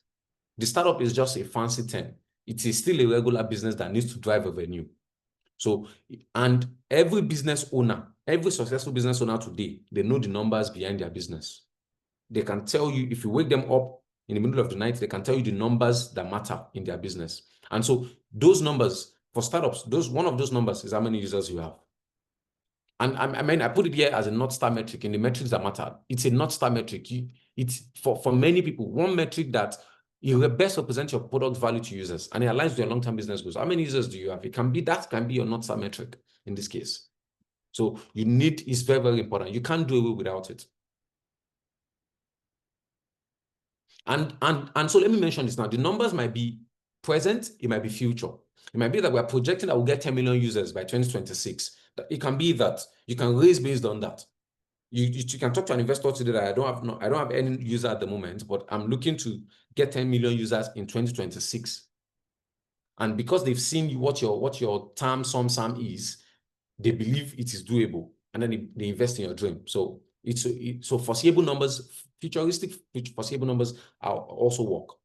The startup is just a fancy term. It is still a regular business that needs to drive revenue. So, and every business owner, every successful business owner today, they know the numbers behind their business. They can tell you, if you wake them up in the middle of the night, they can tell you the numbers that matter in their business. And so those numbers for startups, one of those numbers is how many users you have. And I mean, I put it here as a North Star metric in the metrics that matter. It's a North Star metric. It's for many people, one metric that you best represent your product value to users and it aligns with your long-term business goals. How many users do you have? That can be your North Star metric in this case. So it's very, very important. You can't do it without it. And so let me mention this now. The numbers might be present, it might be future. It might be that we're projecting that we'll get 10 million users by 2026. It can be that you can raise based on that. You can talk to an investor today that I don't have any user at the moment, but I'm looking to get 10 million users in 2026. And because they've seen what your sum is, they believe it is doable, and then they invest in your dream. So so foreseeable numbers, futuristic foreseeable numbers are also work.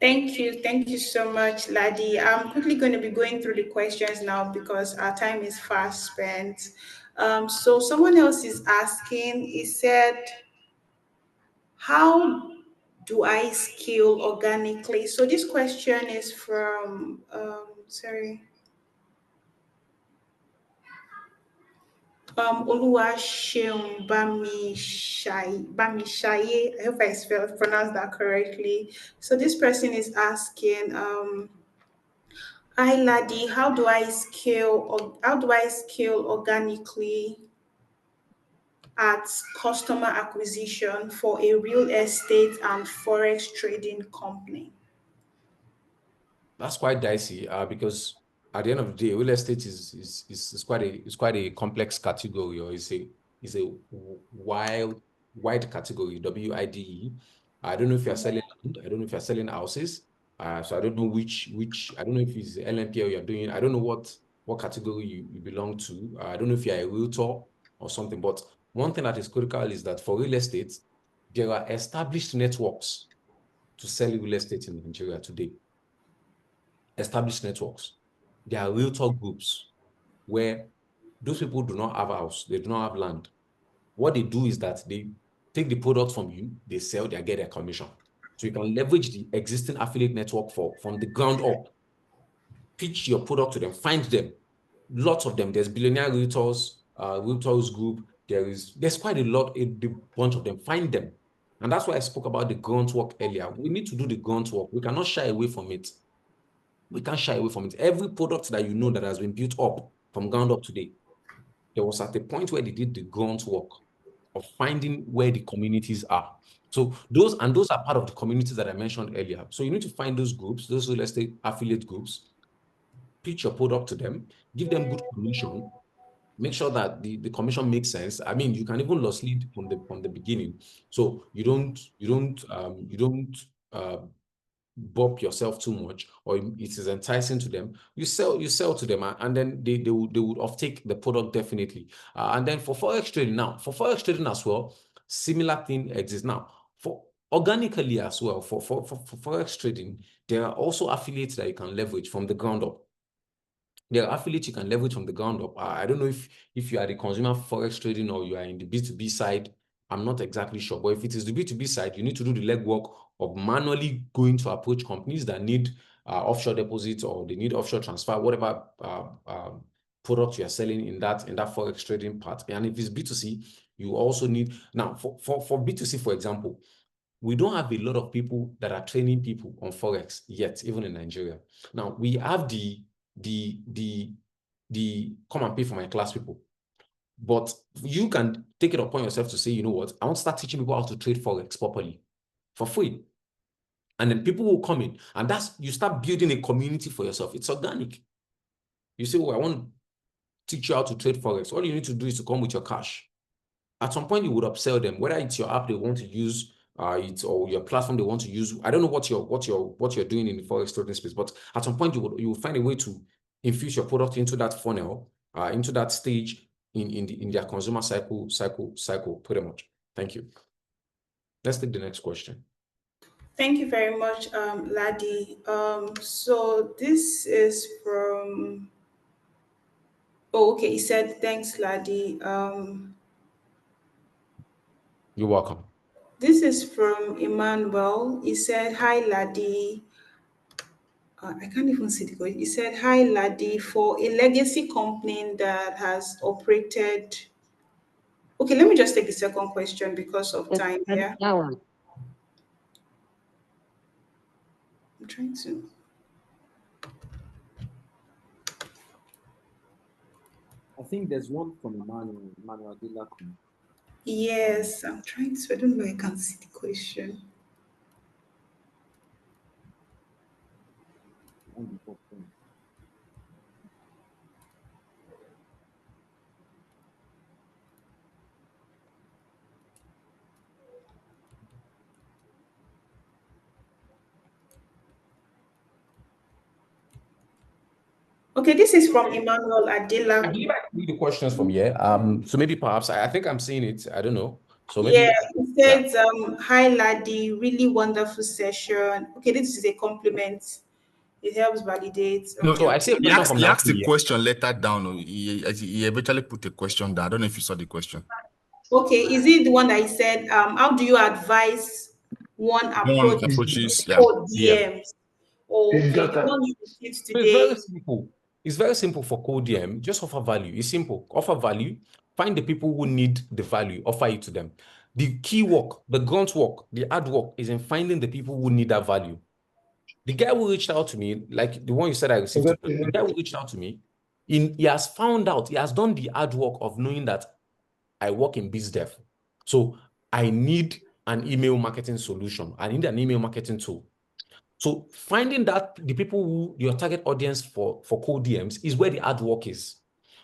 Thank you so much, Ladi. I'm quickly going to be going through the questions now because our time is fast spent. So someone else is asking, he said, how do I scale organically? So this question is from Oluwaseun Bamishaye. I hope pronounced that correctly. So this person is asking, hi Ladi, how do I scale organically at customer acquisition for a real estate and forex trading company? That's quite dicey because at the end of the day, real estate is quite a complex category, or is a wide category, WIDE. I don't know if you're selling land. I don't know if you're selling houses. So I don't know I don't know if it's LMPL you're doing. I don't know what category you belong to. I don't know if you're a realtor or something. But one thing that is critical is that for real estate, there are established networks to sell real estate in Nigeria today. Established networks. There are realtor groups where those people do not have a house, they do not have land. What they do is that they take the product from you, they sell, they get their commission. So you can leverage the existing affiliate network from the ground up. pitch your product to them, find them. Lots of them. There's Billionaire Realtors Group. There's quite a bunch of them. Find them. And that's why I spoke about the grunt work earlier. We need to do the grunt work. We cannot shy away from it. We can't shy away from it. Every product that you know that has been built up from ground up today, there was at a point where they did the grunt work of finding where the communities are. So those are part of the communities that I mentioned earlier. So you need to find those groups, those real estate affiliate groups, pitch your product to them, give them good commission, make sure that the commission makes sense. I mean, you can even loss lead from the beginning. So you don't bump yourself too much, or it is enticing to them. You sell to them, and then they would offtake the product definitely. And then for forex trading as well, similar thing exists now. For organically as well, for forex trading, there are also affiliates that you can leverage from the ground up. There are affiliates you can leverage from the ground up. I don't know if you are the consumer forex trading or you are in the B2B side. I'm not exactly sure. But if it is the B2B side, you need to do the legwork of manually going to approach companies that need offshore deposits, or they need offshore transfer, whatever product you are selling in that forex trading part. And if it's B2C, you also need, now for B2C, for example, we don't have a lot of people that are training people on forex yet, even in Nigeria. Now we have the come and pay for my class people, but you can take it upon yourself to say, you know what, I want to start teaching people how to trade forex properly for free, and then people will come in, and that's, you start building a community for yourself. It's organic. You say, oh, I want to teach you how to trade forex. All you need to do is to come with your cash. At some point, you would upsell them, whether it's your app they want to use, it, or your platform they want to use. I don't know what you're doing in the forex trading space, but at some point you will find a way to infuse your product into that funnel, into that stage in their consumer cycle, pretty much. Thank you. Let's take the next question. Thank you very much, Ladi. So this is from. Oh, okay. He said, "Thanks, Ladi." You're welcome. This is from Emmanuel. He said, "Hi, Ladi." I can't even see the question. He said, "Hi, Ladi. For a legacy company that has operated." Okay, let me just take the second question because of time here. I'm trying to. I think there's one from Emmanuel Dilakun. Yes, I'm trying to. I don't know. I can't see the question. Okay, this is from Emmanuel Adela. I believe I can read the questions from here. So maybe perhaps I think I'm seeing it. I don't know. So maybe, yeah, it says, "Hi, Ladi, really wonderful session." Okay, this is a compliment. It helps validate. No, so I see a he question from asked the Naomi. question later down. He eventually put a question down. I don't know if you saw the question. Okay, is it the one that he said, "How do you advise one approach approaches, yeah. for DMs?" Oh, okay, the one you received It's today. very simple. It's very simple for cold DM. Just offer value. It's simple. Offer value. Find the people who need the value. Offer it to them. The key work, the grunt work, the hard work is in finding the people who need that value. The guy who reached out to me, like the one you said I received, the guy who reached out to me, he has found out, he has done the hard work of knowing that I work in BizDev. So I need an email marketing solution. I need an email marketing tool. So finding that the people who your target audience for cold DMs is where the hard work is.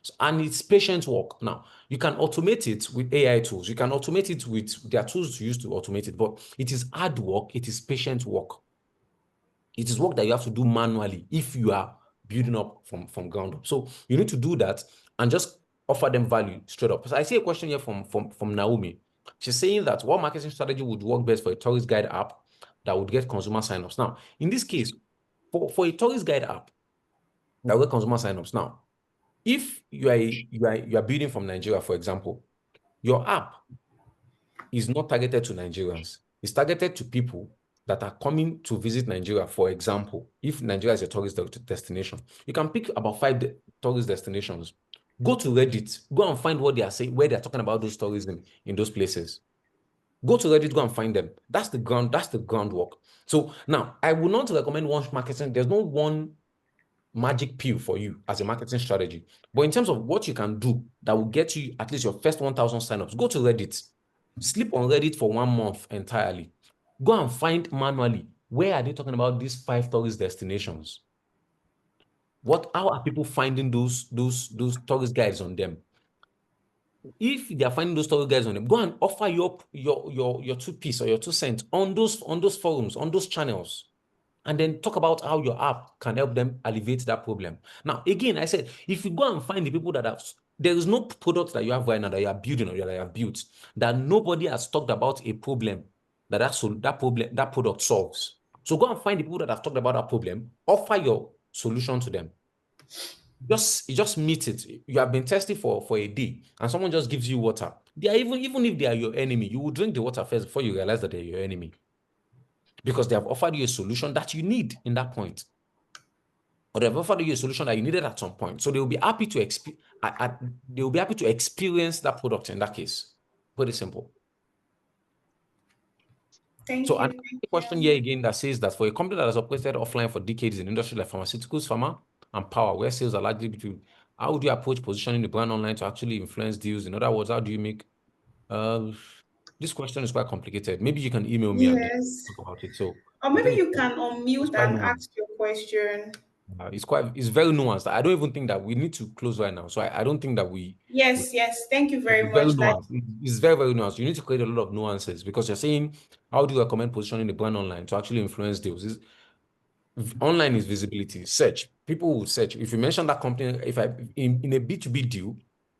So, and it's patient work. Now, you can automate it with AI tools. You can automate it with, there are tools to use to automate it, but it is hard work. It is patient work. It is work that you have to do manually if you are building up from ground up. So you need to do that and just offer them value straight up. So I see a question here from Naomi. She's saying that what marketing strategy would work best for a tourist guide app that would get consumer signups. Now, in this case, for a tourist guide app that will get consumer signups. Now, if you are building from Nigeria, for example, your app is not targeted to Nigerians. It's targeted to people that are coming to visit Nigeria, for example, if Nigeria is a tourist destination, you can pick about 5 tourist destinations. Go to Reddit, go and find what they are saying, where they're talking about those tourism in those places. Go to Reddit, go and find them. That's the groundwork. So now, I would not recommend one marketing. There's no one magic pill for you as a marketing strategy. But in terms of what you can do that will get you at least your first 1,000 signups, go to Reddit. Sleep on Reddit for 1 month entirely. Go and find manually, where are they talking about these 5 tourist destinations? How are people finding those tourist guides on them? If they are finding those tourist guides on them, go and offer your 2 piece or your 2 cents on those forums, on those channels, and then talk about how your app can help them alleviate that problem. Now, again, I said, if you go and find the people there is no product that you have right now that you are building or that you have built that nobody has talked about a problem that product solves. So go and find the people that have talked about that problem, offer your solution to them. You just meet it. You have been thirsty for a day, and someone just gives you water. They are even if they are your enemy, you will drink the water first before you realize that they're your enemy, because they have offered you a solution that you need in that point, or they've offered you a solution that you needed at some point. So they will be happy to experience that product in that case. Pretty simple. Thank So you. another question here again that says that for a company that has operated offline for decades in industry like pharmaceuticals, pharma, and power, where sales are largely between, how would you approach positioning the brand online to actually influence deals? In other words, how do you make this question is quite complicated. Maybe you can email me and Yes. talk about it. So Or I maybe think you can it's unmute quite and nuanced. ask your question. It's very nuanced. I don't even think that we need to close right now. So I don't think that we Yes. Thank you very it's very much. nuanced. It's very, very nuanced. You need to create a lot of nuances, because you're saying, how do you recommend positioning the brand online to actually influence deals? Online is visibility. Search. People will search. If you mention that company, in a B2B deal,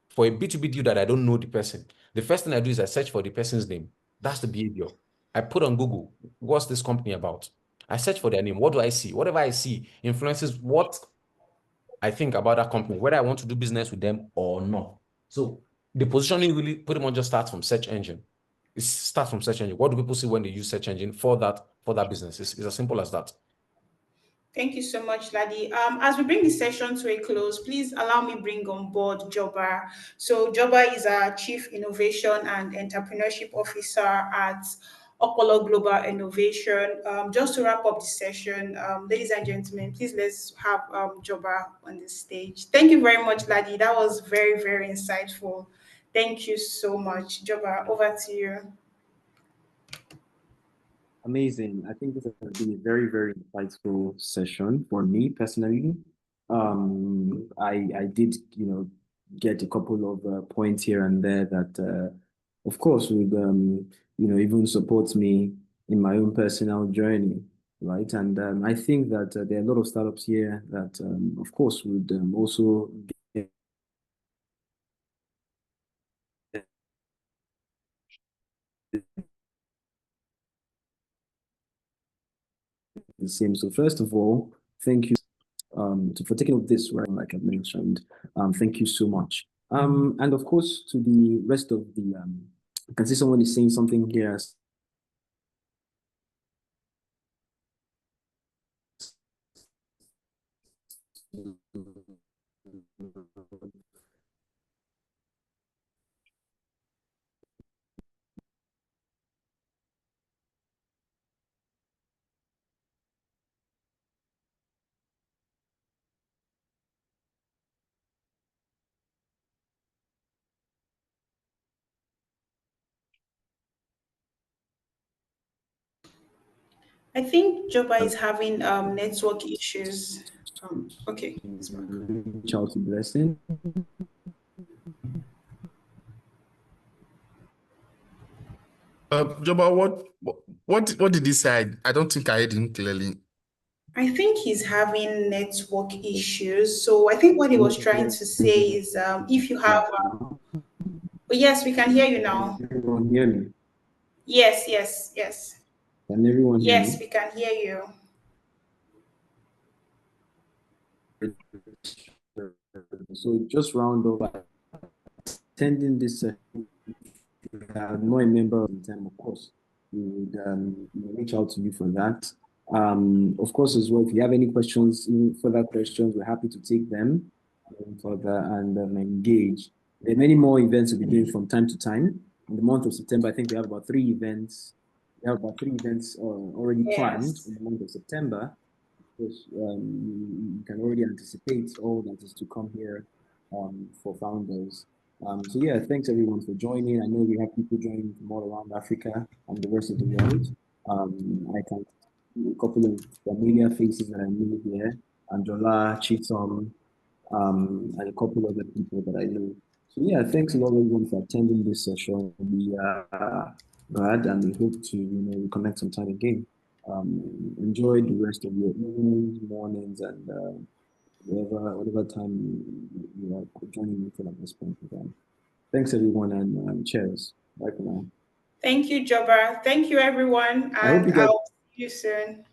for a B2B deal that I don't know the person, the first thing I do is I search for the person's name. That's the behavior. I put on Google, what's this company about? I search for their name. What do I see? Whatever I see influences what I think about that company, whether I want to do business with them or not. So the positioning really pretty much just starts from search engine. It starts from search engine. What do people see when they use search engine for that business? It's as simple as that. Thank you so much, Ladi. As we bring this session to a close, please allow me bring on board Joba. So Joba is our Chief Innovation and Entrepreneurship Officer at Opolo Global Innovation. Just to wrap up the session, ladies and gentlemen, please let's have Joba on the stage. Thank you very much, Ladi. That was very, very insightful. Thank you so much. Joba, over to you. Amazing. I think this has been a very, very insightful session for me personally. I did, get a couple of points here and there that, of course, would, even support me in my own personal journey, right? And I think that there are a lot of startups here that, of course, would also get the same. So first of all, thank you for taking up this, right? Like I mentioned, thank you so much. And of course, to the rest of the, I can see someone is saying something here. I think Joba is having network issues. Okay, it's back. Reach out to Blessing. Joba, what did he say? I don't think I heard him clearly. I think he's having network issues. So I think what he was trying to say is if you have, oh, yes, we can hear you now. Can everyone hear me? Yes. Can everyone hear Yes, me? we can hear you. So just round off by attending this. I'm not a member of the time, of course. would reach out to you for that. Of course, as well, if you have any questions, further questions, we're happy to take them further and engage. There are many more events we'll be doing from time to time. In the month of September, I think we have about 3 events. We have about 3 events already planned in the month of September. Because you can already anticipate all that is to come here for founders. So yeah, thanks everyone for joining. I know we have people joining from all around Africa and the rest of the world. I can see a couple of familiar faces that I know here, Anjola, Chisom, and a couple other people that I know. So yeah, thanks a lot everyone for attending this session. We are glad and we hope to reconnect sometime again. Enjoy the rest of your evenings, mornings, and whatever time you are joining me for this point again. Thanks everyone and cheers. Bye for now. Thank you, Joba. Thank you, everyone, I hope you and guys. I'll see you soon.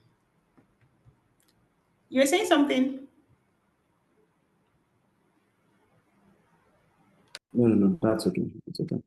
You were saying something? No, that's okay. It's okay.